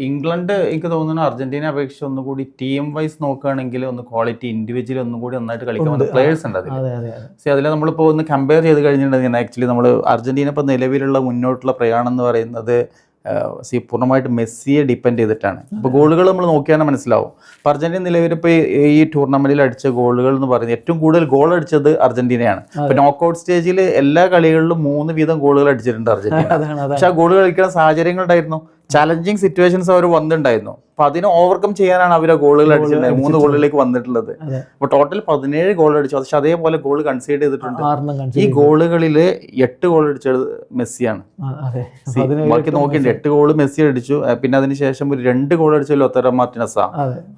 England എനിക്ക് തോന്നുന്നു Argentina അപേക്ഷിച്ച് ഒന്നുകൂടി ടീം വൈസ് നോക്കുകയാണെങ്കിൽ ഒന്ന് ക്വാളിറ്റി ഇൻഡിവിജ്വലി ഒന്നും കൂടി നന്നായിട്ട് കളിക്കാൻ വന്ന പ്ലേയേഴ്സ് ഉണ്ട് അതിൽ. പക്ഷേ അതിൽ നമ്മളിപ്പോൾ ഒന്ന് കമ്പയർ ചെയ്ത് കഴിഞ്ഞിട്ടുണ്ടെങ്കിൽ ആക്ച്വലി നമ്മൾ അർജന്റീന ഇപ്പോൾ നിലവിലുള്ള മുന്നോട്ടുള്ള പ്രയാണം എന്ന് പറയുന്നത് പൂർണ്ണമായിട്ട് മെസ്സിയെ ഡിപ്പെൻഡ് ചെയ്തിട്ടാണ്. ഇപ്പോൾ ഗോളുകൾ നമ്മൾ നോക്കിയാൽ മനസ്സിലാവും. ഇപ്പോൾ അർജന്റീന നിലവിൽ ഇപ്പോൾ ഈ ടൂർണമെന്റിൽ അടിച്ച ഗോളുകൾ എന്ന് പറയുന്നത് ഏറ്റവും കൂടുതൽ ഗോൾ അടിച്ചത് അർജന്റീനയാണ്. ഇപ്പോൾ നോക്കൌട്ട് സ്റ്റേജിൽ എല്ലാ കളികളിലും 3 വീതം ഗോളുകൾ അടിച്ചിട്ടുണ്ട് അർജന്റീന. പക്ഷെ ആ ഗോളുകൾ കളിക്കുന്ന സാഹചര്യങ്ങൾ ഉണ്ടായിരുന്നു, ചലഞ്ചിങ് സിറ്റുവേഷൻസ് അവർ വന്നിട്ടുണ്ടായിരുന്നു. അപ്പൊ അതിനെ ഓവർകം ചെയ്യാനാണ് അവർ ഗോളുകൾ അടിച്ചിട്ടുണ്ടായത്, 3 ഗോളിലേക്ക് വന്നിട്ടുള്ളത്. അപ്പൊ ടോട്ടൽ 17 ഗോൾ അടിച്ചു. പക്ഷെ അതേപോലെ ഗോൾ കൺസീഡ് ചെയ്തിട്ടുണ്ട്. ഈ ഗോളുകളിൽ 8 ഗോൾ അടിച്ചത് മെസ്സിയാണ്. ബാക്കി നോക്കിയിട്ടുണ്ട്, 8 ഗോൾ മെസ്സി അടിച്ചു. പിന്നെ അതിനുശേഷം ഒരു 2 ഗോൾ അടിച്ച ലോത്തറോ മാർട്ടിനസാ,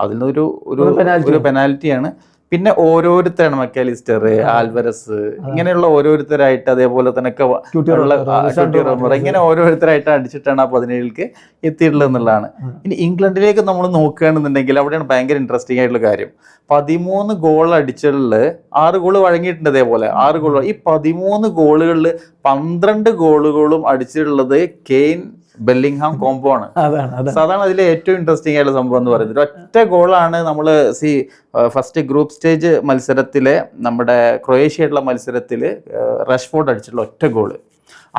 അതിൽ നിന്ന് ഒരു പെനാൽറ്റിയാണ്. പിന്നെ ഓരോരുത്തരാണ് മക്കാലിസ്റ്റർ, ആൽവരസ്, ഇങ്ങനെയുള്ള ഓരോരുത്തരായിട്ട്, അതേപോലെ തന്നെ ഇങ്ങനെ ഓരോരുത്തരായിട്ട് അടിച്ചിട്ടാണ് ആ 17ക്ക് എത്തിയിട്ടുള്ളത് എന്നുള്ളതാണ്. ഇനി ഇംഗ്ലണ്ടിലേക്ക് നമ്മൾ നോക്കുകയാണെന്നുണ്ടെങ്കിൽ അവിടെയാണ് ഭയങ്കര ഇൻട്രസ്റ്റിംഗ് ആയിട്ടുള്ള കാര്യം. 13 ഗോൾ അടിച്ചതിൽ 6 ഗോൾ വഴങ്ങിയിട്ടുണ്ട്. അതേപോലെ 6 ഗോൾ. ഈ 13 ഗോളുകളിൽ 12 ഗോളുകളും അടിച്ചിട്ടുള്ളത് കെയ്ൻ ബെല്ലിംഗ്ഹാം കോംബോ ആണ്. സാധാരണ അതിലെ ഏറ്റവും ഇൻട്രസ്റ്റിംഗ് ആയിട്ടുള്ള സംഭവം എന്ന് പറയുന്നത് ഒറ്റ ഗോളാണ്. നമ്മൾ ഫസ്റ്റ് ഗ്രൂപ്പ് സ്റ്റേജ് മത്സരത്തിലെ നമ്മുടെ ക്രൊയേഷ്യയായിട്ടുള്ള മത്സരത്തിൽ റഷ്ഫോർഡ് അടിച്ചിട്ടുള്ള ഒറ്റ ഗോള്.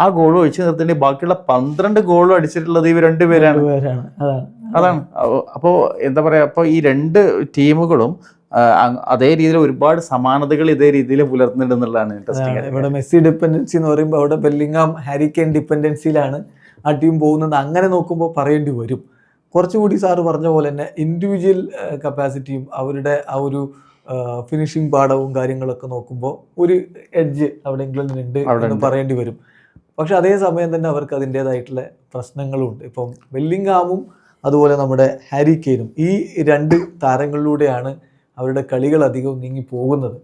ആ ഗോൾ ഒഴിച്ചു നിർത്തേണ്ടി ബാക്കിയുള്ള 12 ഗോളും അടിച്ചിട്ടുള്ളത് ഇവർ 2 പേരാണ്. അതാണ്. അപ്പോൾ എന്താ പറയാ, അപ്പോൾ ഈ 2 ടീമുകളും അതേ രീതിയിൽ ഒരുപാട് സമാനതകൾ ഇതേ രീതിയിൽ പുലർത്തുന്നുണ്ട് എന്നുള്ളതാണ് ഇൻട്രസ്റ്റിംഗ്. ഇവിടെ മെസ്സി ഡിപ്പെൻഡൻസി എന്ന് പറയുമ്പോൾ അവിടെ ബെല്ലിംഗ്ഹാം ഹാരി കെയ്ൻ ഡിപ്പെൻഡൻസിയിലാണ് ആ ടീം പോകുന്നത്. അങ്ങനെ നോക്കുമ്പോൾ പറയേണ്ടി വരും. കുറച്ചുകൂടി സാറ് പറഞ്ഞ പോലെ തന്നെ ഇൻഡിവിജ്വൽ കപ്പാസിറ്റിയും അവരുടെ ആ ഒരു ഫിനിഷിംഗ് പാഠവും കാര്യങ്ങളൊക്കെ നോക്കുമ്പോൾ ഒരു എഡ്ജ് അവിടെ ഇംഗ്ലണ്ടിനുണ്ട് എന്ന് പറയേണ്ടി വരും. പക്ഷെ അതേ സമയം തന്നെ അവർക്ക് അതിൻ്റേതായിട്ടുള്ള പ്രശ്നങ്ങളുണ്ട്. ഇപ്പം ബെല്ലിംഗ്ഹാമും അതുപോലെ നമ്മുടെ ഹാരി കെയ്നും ഈ 2 താരങ്ങളിലൂടെയാണ് അവരുടെ കളികൾ അധികവും നീങ്ങി പോകുന്നത്.